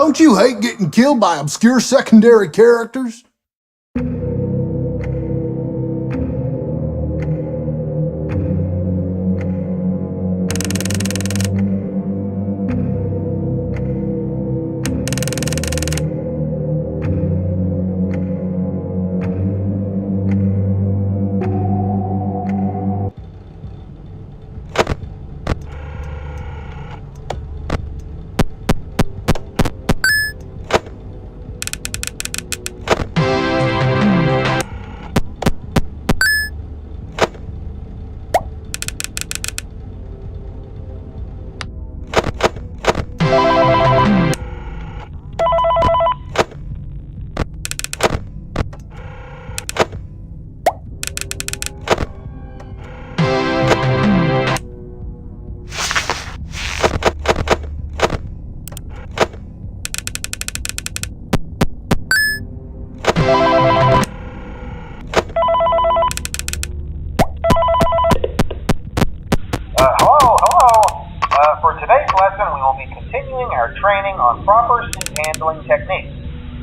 Don't you hate getting killed by obscure secondary characters? For today's lesson, we will be continuing our training on proper suit handling techniques.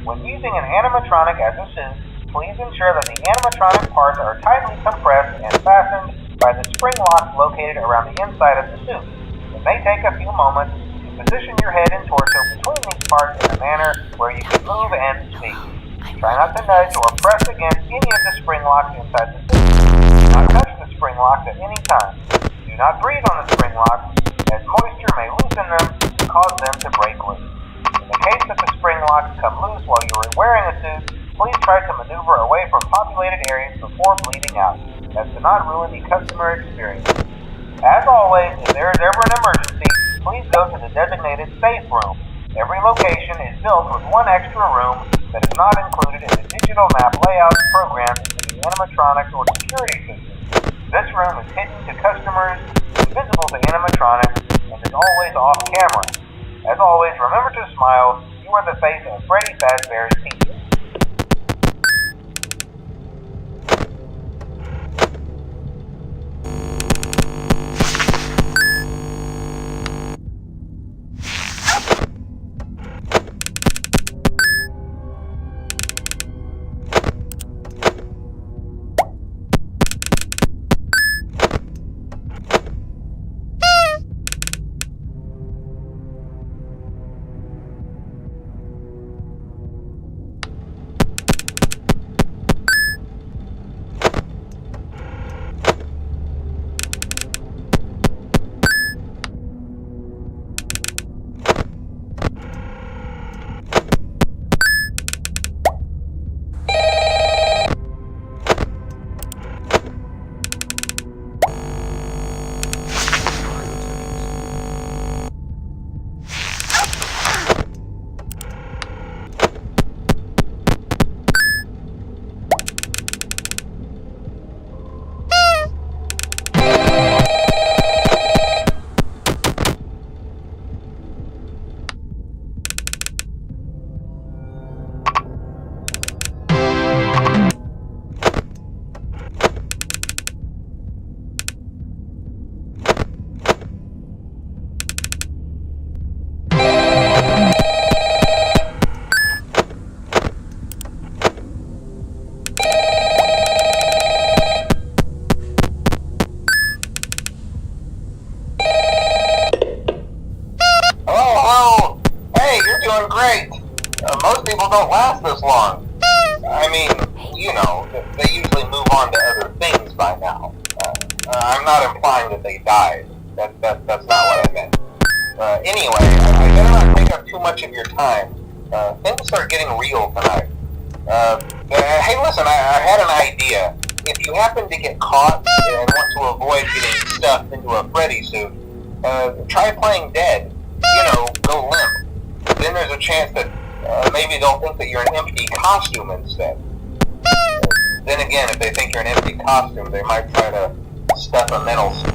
When using an animatronic as a suit, please ensure that the animatronic parts are tightly compressed and fastened by the spring locks located around the inside of the suit. It may take a few moments to position your head and torso between these parts in a manner where you can move and speak. Try not to nudge or press against any of the spring locks inside the suit. Do not touch the spring locks at any time. Do not breathe on the spring locks, as moisture may loosen them and cause them to break loose. In the case that the spring locks come loose while you are wearing a suit, please try to maneuver away from populated areas before bleeding out, as to not ruin the customer experience. As always, if there is ever an emergency, please go to the designated safe room. Every location is built with one extra room that is not included in the digital map layouts programmed into the animatronics or security system. This room is hidden to customers, invisible to animatronics, and is always off camera. As always, remember to smile. You are the face of Freddy Fazbear's Pizza. Great. Most people don't last this long. I mean, you know, they usually move on to other things by now. I'm not implying that they died. That's not what I meant. Anyway, I better not take up too much of your time. Things are getting real tonight. Hey, listen, I had an idea. If you happen to get caught and want to avoid getting stuffed into a Freddy suit, try playing dead. You know, go limp. Then there's a chance that maybe they'll think that you're an empty costume instead. Then again, if they think you're an empty costume, they might try to stuff a metal suit.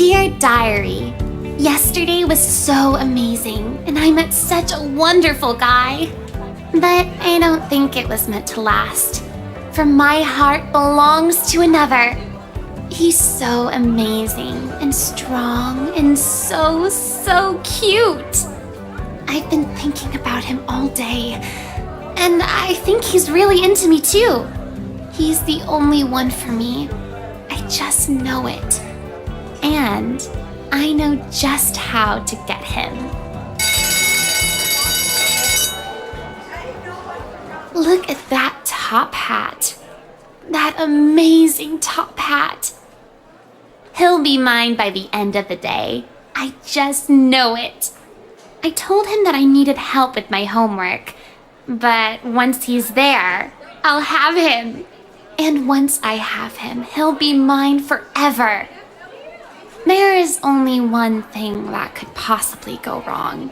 Dear Diary, yesterday was so amazing, and I met such a wonderful guy. But I don't think it was meant to last, for my heart belongs to another. He's so amazing and strong and so cute. I've been thinking about him all day, and I think he's really into me too. He's the only one for me. I just know it. And I know just how to get him. Look at that top hat. That amazing top hat. He'll be mine by the end of the day. I just know it. I told him that I needed help with my homework, but once he's there, I'll have him. And once I have him, he'll be mine forever. There is only one thing that could possibly go wrong.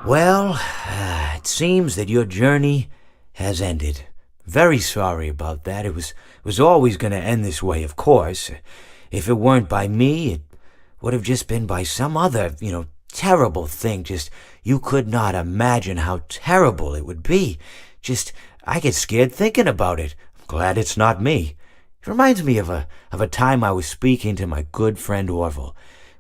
Well, it seems that your journey has ended. Very sorry about that. It was always going to end this way, of course. If it weren't by me, it would have just been by some other, terrible thing. Just, you could not imagine how terrible it would be. Just, I get scared thinking about it. I'm glad it's not me. It reminds me of a time I was speaking to my good friend Orville.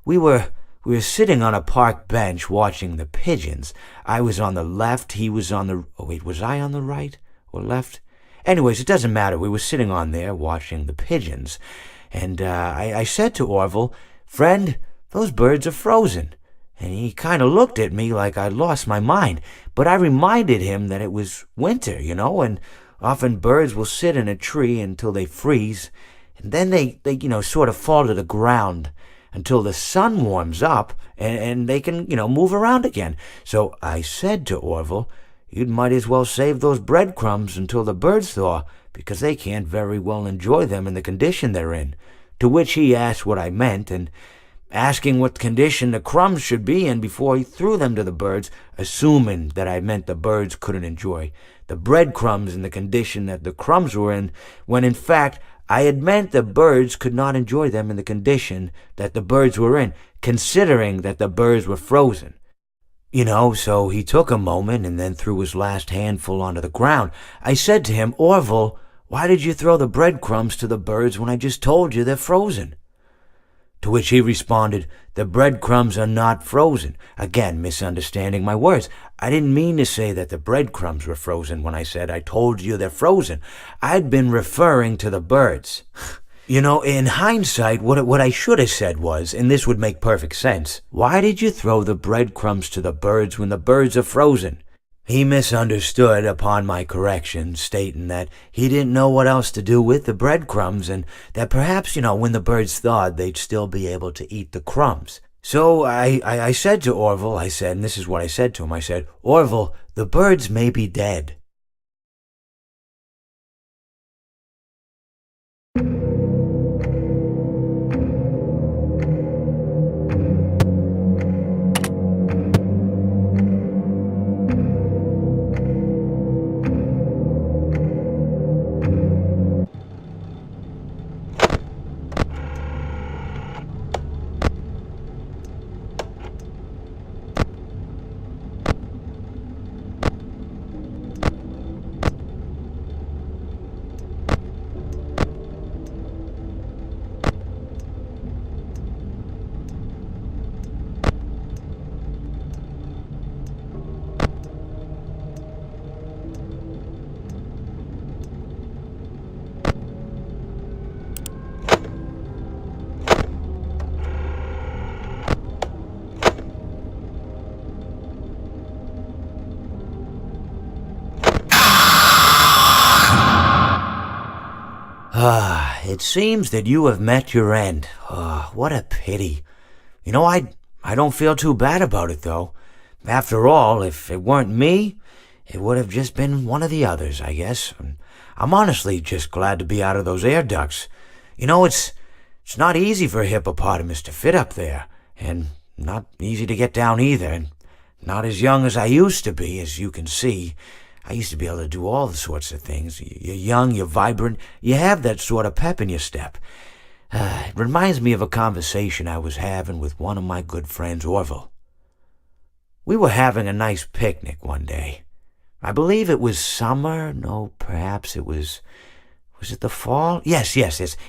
We were sitting on a park bench watching the pigeons. I was on the left, he was on the... Oh, wait, was I on the right or left? Anyways, it doesn't matter. We were sitting on there watching the pigeons. And I said to Orville, "Friend, those birds are frozen." And he kind of looked at me like I'd lost my mind. But I reminded him that it was winter, and often birds will sit in a tree until they freeze. And then they sort of fall to the ground until the sun warms up and they can, move around again. So I said to Orville, "You might as well save those breadcrumbs until the birds thaw, because they can't very well enjoy them in the condition they're in." To which he asked what I meant, and asking what condition the crumbs should be in before he threw them to the birds, assuming that I meant the birds couldn't enjoy the breadcrumbs in the condition that the crumbs were in, when in fact I had meant the birds could not enjoy them in the condition that the birds were in, considering that the birds were frozen. So he took a moment and then threw his last handful onto the ground. I said to him, "Orville, why did you throw the breadcrumbs to the birds when I just told you they're frozen?" To which he responded, "The breadcrumbs are not frozen." Again, misunderstanding my words. I didn't mean to say that the breadcrumbs were frozen when I said I told you they're frozen. I'd been referring to the birds. In hindsight, what I should have said was, and this would make perfect sense, "Why did you throw the breadcrumbs to the birds when the birds are frozen?" He misunderstood upon my correction, stating that he didn't know what else to do with the breadcrumbs, and that perhaps, when the birds thawed, they'd still be able to eat the crumbs. So I said to Orville, and this is what I said to him, I said, "Orville, the birds may be dead." It seems that you have met your end. What a pity. I don't feel too bad about it, though. After all, if it weren't me, it would have just been one of the others, I guess. I'm honestly just glad to be out of those air ducts. It's not easy for a hippopotamus to fit up there, and not easy to get down either, and not as young as I used to be, as you can see. I used to be able to do all sorts of things. You're young, you're vibrant, you have that sort of pep in your step. It reminds me of a conversation I was having with one of my good friends, Orville. We were having a nice picnic one day. I believe it was summer. No, perhaps it was... Was it the fall? Yes.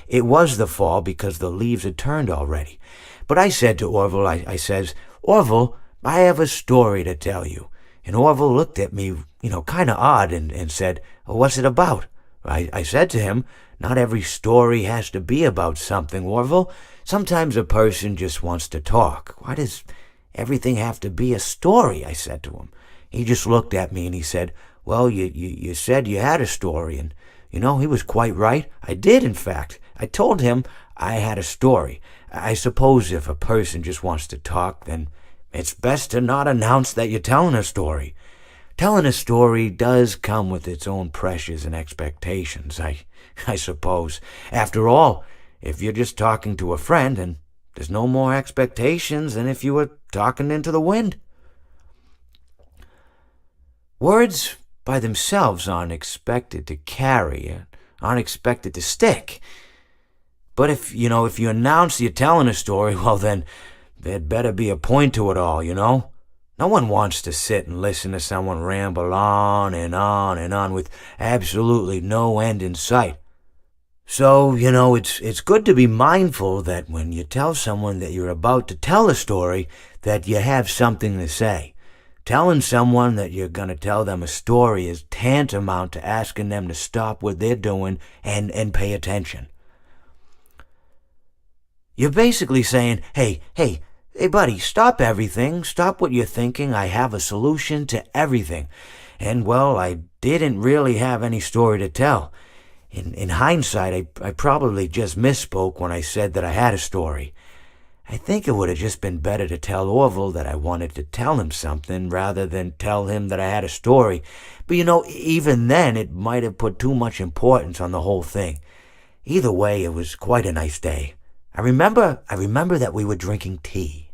It was the fall because the leaves had turned already. But I said to Orville, I says, "Orville, I have a story to tell you." And Orville looked at me, kind of odd and said, "What's it about?" I said to him, "Not every story has to be about something, Orville. Sometimes a person just wants to talk. Why does everything have to be a story?" I said to him. He just looked at me and he said, "Well, you said you had a story." And, he was quite right. I did, in fact. I told him I had a story. I suppose if a person just wants to talk, then it's best to not announce that you're telling a story. Telling a story does come with its own pressures and expectations, I suppose. After all, if you're just talking to a friend, then there's no more expectations than if you were talking into the wind. Words by themselves aren't expected to carry, aren't expected to stick. But if you announce you're telling a story, well then, there'd better be a point to it all, No one wants to sit and listen to someone ramble on and on and on with absolutely no end in sight. So, it's good to be mindful that when you tell someone that you're about to tell a story, that you have something to say. Telling someone that you're going to tell them a story is tantamount to asking them to stop what they're doing and pay attention. You're basically saying, hey, buddy, stop everything. Stop what you're thinking. I have a solution to everything. And, well, I didn't really have any story to tell. In hindsight, I probably just misspoke when I said that I had a story. I think it would have just been better to tell Orville that I wanted to tell him something rather than tell him that I had a story. But even then, it might have put too much importance on the whole thing. Either way, it was quite a nice day. I remember that we were drinking tea.